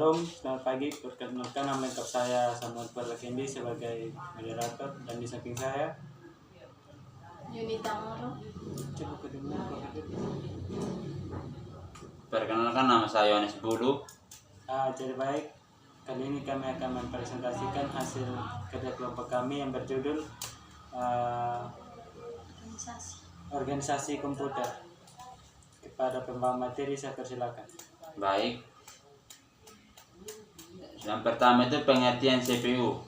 Selamat pagi, perkenalkan nama lengkap saya Samuel Perlakendi sebagai moderator, dan di samping saya Yunita Moro. Perkenalkan, nama saya Yohanes Bulu. Jadi baik, kali ini kami akan mempresentasikan hasil kerja kelompok kami yang berjudul organisasi komputer. Kepada pembawa materi saya persilakan. Baik. Yang pertama itu pengertian CPU.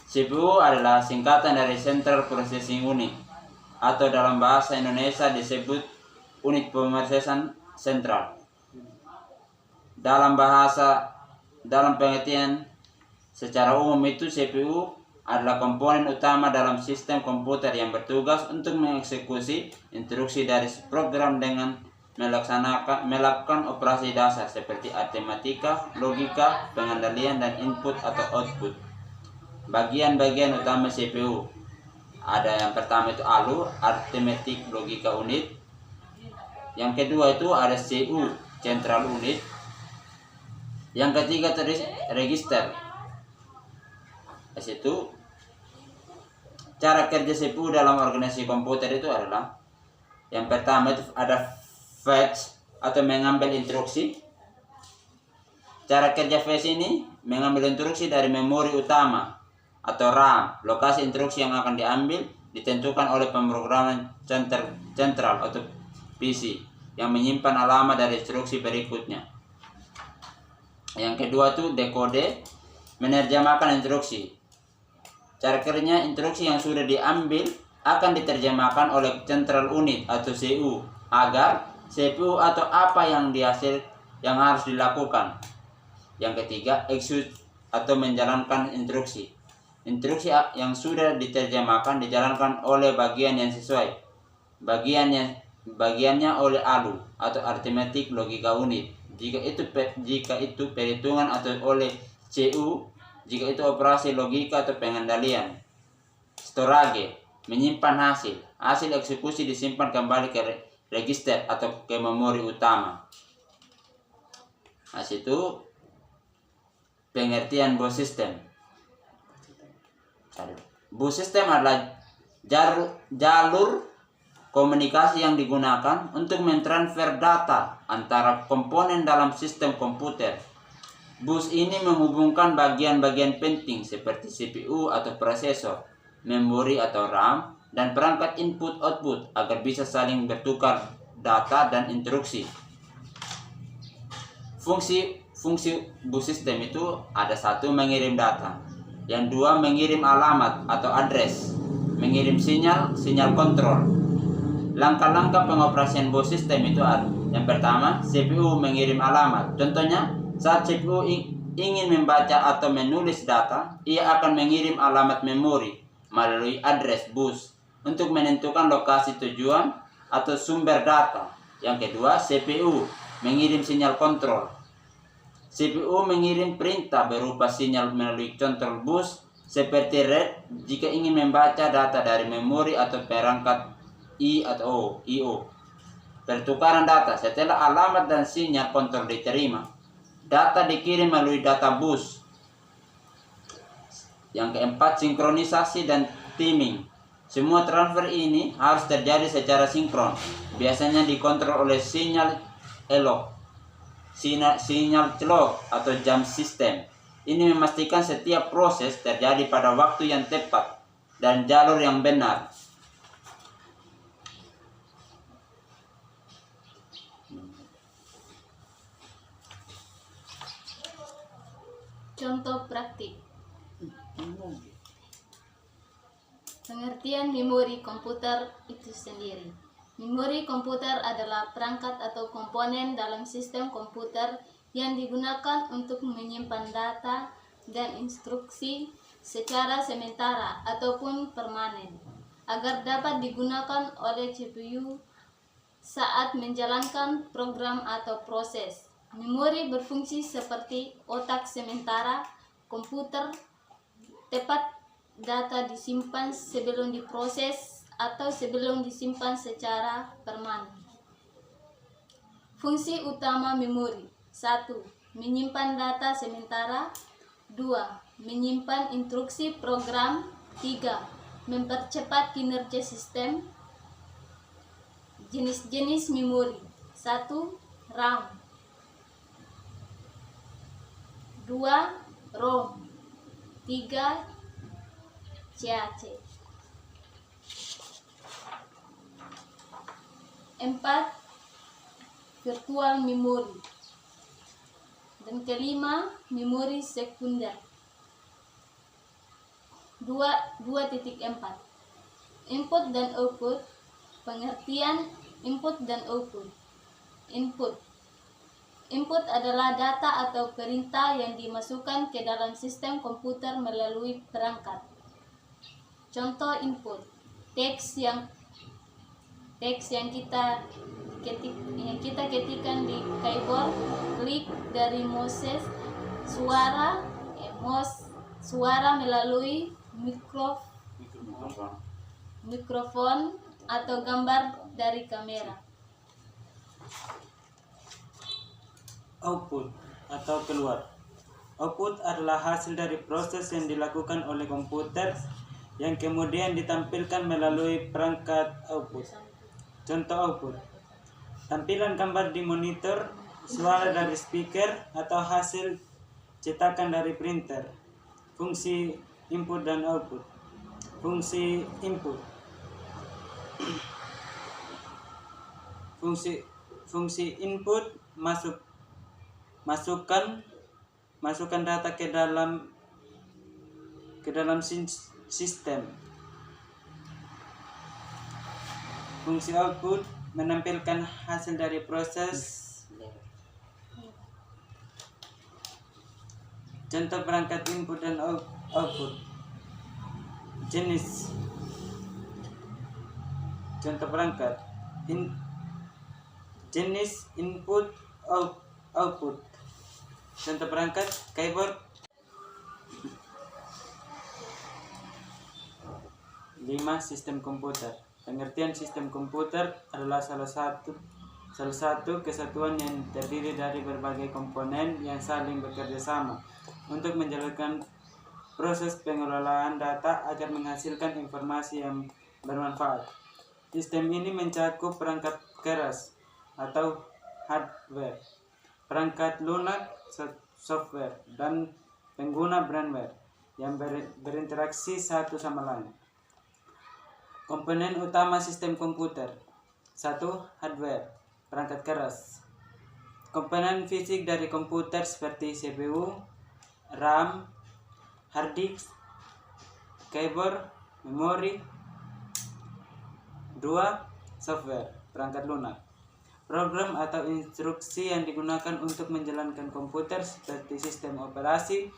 CPU adalah singkatan dari Central Processing Unit, atau dalam bahasa Indonesia disebut unit pemrosesan sentral. Dalam pengertian secara umum itu, CPU adalah komponen utama dalam sistem komputer yang bertugas untuk mengeksekusi instruksi dari program dengan melakukan operasi dasar seperti aritmatika, logika, pengendalian, dan input atau output. Bagian-bagian utama CPU ada yang pertama itu ALU, Arithmetic Logical Unit. Yang kedua itu ada CU, Central Unit. Yang ketiga itu register. Di situ cara kerja CPU dalam organisasi komputer itu adalah yang pertama itu ada fetch atau mengambil instruksi. Cara kerja fetch ini mengambil instruksi dari memori utama atau RAM. Lokasi instruksi yang akan diambil ditentukan oleh pemrograman sentral atau PC yang menyimpan alamat dari instruksi berikutnya. Yang kedua itu decode, menerjemahkan instruksi. Cara kerjanya, instruksi yang sudah diambil akan diterjemahkan oleh central unit atau CU agar CPU atau apa yang harus dilakukan. Yang ketiga, execute atau menjalankan instruksi. Instruksi yang sudah diterjemahkan dijalankan oleh bagian yang sesuai. Bagiannya oleh ALU atau Arithmetic Logical Unit. Jika itu perhitungan atau oleh CU, jika itu operasi logika atau pengendalian. Storage, menyimpan hasil eksekusi disimpan kembali ke register atau ke memori utama. Nah, situ pengertian bus system. Bus system adalah jalur komunikasi yang digunakan untuk mentransfer data antara komponen dalam sistem komputer. Bus ini menghubungkan bagian-bagian penting seperti CPU atau prosesor, memori atau RAM, dan perangkat input-output agar bisa saling bertukar data dan instruksi. Fungsi bus system itu ada satu, mengirim data. Yang dua, mengirim alamat atau address, mengirim sinyal kontrol. Langkah-langkah pengoperasian bus system itu ada. Yang pertama, CPU mengirim alamat. Contohnya, saat CPU ingin membaca atau menulis data, ia akan mengirim alamat memori melalui address bus untuk menentukan lokasi tujuan atau sumber data. Yang kedua, CPU mengirim sinyal kontrol. CPU mengirim perintah berupa sinyal melalui control bus seperti read jika ingin membaca data dari memori atau perangkat I atau IO. Pertukaran data setelah alamat dan sinyal kontrol diterima, data dikirim melalui data bus. Yang keempat, sinkronisasi dan timing. Semua transfer ini harus terjadi secara sinkron. Biasanya dikontrol oleh sinyal clock atau jam system. Ini memastikan setiap proses terjadi pada waktu yang tepat dan jalur yang benar. Contoh praktik. Pengertian memori komputer itu sendiri. Memori komputer adalah perangkat atau komponen dalam sistem komputer yang digunakan untuk menyimpan data dan instruksi secara sementara ataupun permanen agar dapat digunakan oleh CPU saat menjalankan program atau proses. Memori berfungsi seperti otak sementara komputer, tempat data disimpan sebelum diproses atau sebelum disimpan secara permanen. Fungsi utama memori. 1. menyimpan data sementara. 2. Menyimpan instruksi program. 3. Mempercepat kinerja sistem. Jenis-jenis memori. 1. RAM. 2. ROM. 3. CAC. 4. Virtual memory. Dan kelima, memori sekunder. 2.4. Input dan output. Pengertian input dan output. Input adalah data atau perintah yang dimasukkan ke dalam sistem komputer melalui perangkat. Contoh input: teks yang kita ketikkan di keyboard, klik dari mouse, suara melalui mikrofon atau gambar dari kamera. Output atau keluar. Output adalah hasil dari proses yang dilakukan oleh komputer yang kemudian ditampilkan melalui perangkat output. Contoh output: tampilan gambar di monitor, suara dari speaker, atau hasil cetakan dari printer. Fungsi input dan output. Fungsi input. Fungsi input masukkan data ke dalam sistem. Fungsi output menampilkan hasil dari proses. Contoh perangkat input dan output. Jenis. Contoh perangkat. Jenis input output. Contoh perangkat keyboard. 5. Sistem komputer. Pengertian sistem komputer adalah salah satu kesatuan yang terdiri dari berbagai komponen yang saling bekerja sama untuk menjalankan proses pengelolaan data agar menghasilkan informasi yang bermanfaat. Sistem ini mencakup perangkat keras atau hardware, perangkat lunak software, dan pengguna firmware yang berinteraksi satu sama lain. Komponen utama sistem komputer. 1. Hardware, perangkat keras. Komponen fisik dari komputer seperti CPU, RAM, hard disk, keyboard, memori. 2. Software, perangkat lunak. Program atau instruksi yang digunakan untuk menjalankan komputer seperti sistem operasi,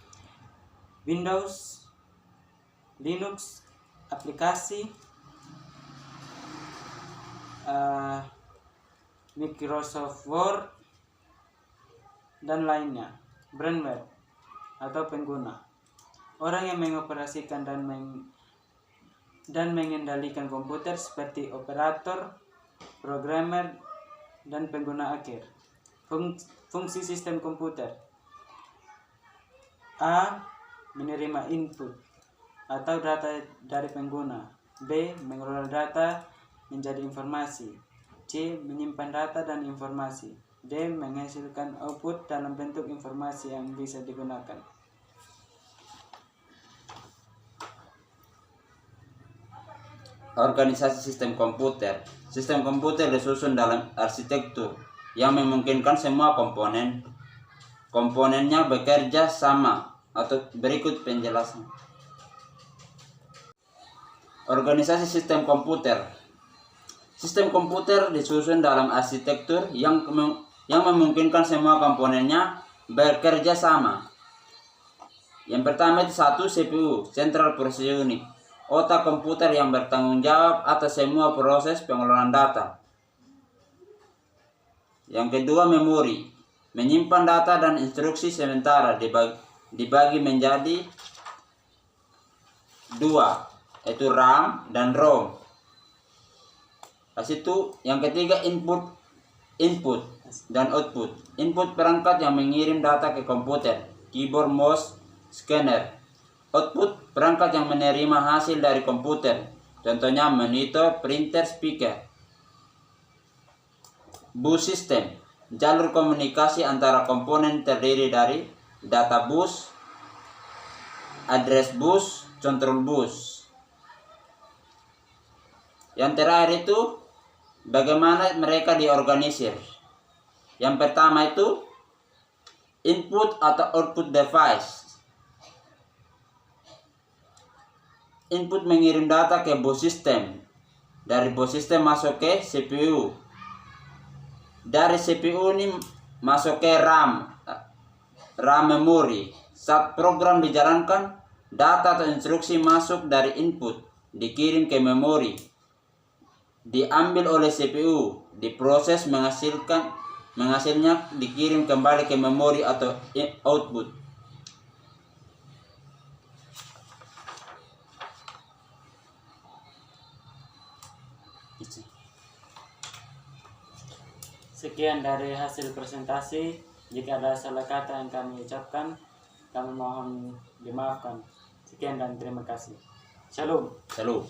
Windows, Linux, aplikasi, Microsoft Word, dan lainnya. Firmware atau pengguna. Orang yang mengoperasikan dan mengendalikan komputer seperti operator, programmer, dan pengguna akhir. Fungsi sistem komputer. A. Menerima input atau data dari pengguna. B. Mengelola data menjadi informasi. C. Menyimpan data dan informasi. D. Menghasilkan output dalam bentuk informasi yang bisa digunakan. Organisasi sistem komputer. Sistem komputer disusun dalam arsitektur yang memungkinkan semua komponennya bekerja sama atau berikut penjelasan. Organisasi sistem komputer. Sistem komputer disusun dalam arsitektur yang memungkinkan semua komponennya bekerja sama. Yang pertama itu 1. CPU, Central Processing Unit, otak komputer yang bertanggung jawab atas semua proses pengelolaan data. Yang kedua, memori, menyimpan data dan instruksi sementara dibagi menjadi 2, yaitu RAM dan ROM. Pas itu yang ketiga, input dan output. Input perangkat yang mengirim data ke komputer, keyboard, mouse, scanner. Output perangkat yang menerima hasil dari komputer, contohnya monitor, printer, speaker. Bus system, jalur komunikasi antara komponen terdiri dari data bus, address bus, control bus. Yang terakhir itu bagaimana mereka diorganisir. Yang pertama itu input atau output device. Input mengirim data ke bus system. Dari bus system masuk ke CPU. Dari CPU ini masuk ke RAM memori. Saat program dijalankan, data atau instruksi masuk dari input, dikirim ke memori, diambil oleh CPU, diproses menghasilnya dikirim kembali ke memori atau output. Sekian dari hasil presentasi. Jika ada salah kata yang kami ucapkan, kami mohon dimaafkan. Sekian dan terima kasih. Shalom. Shalom.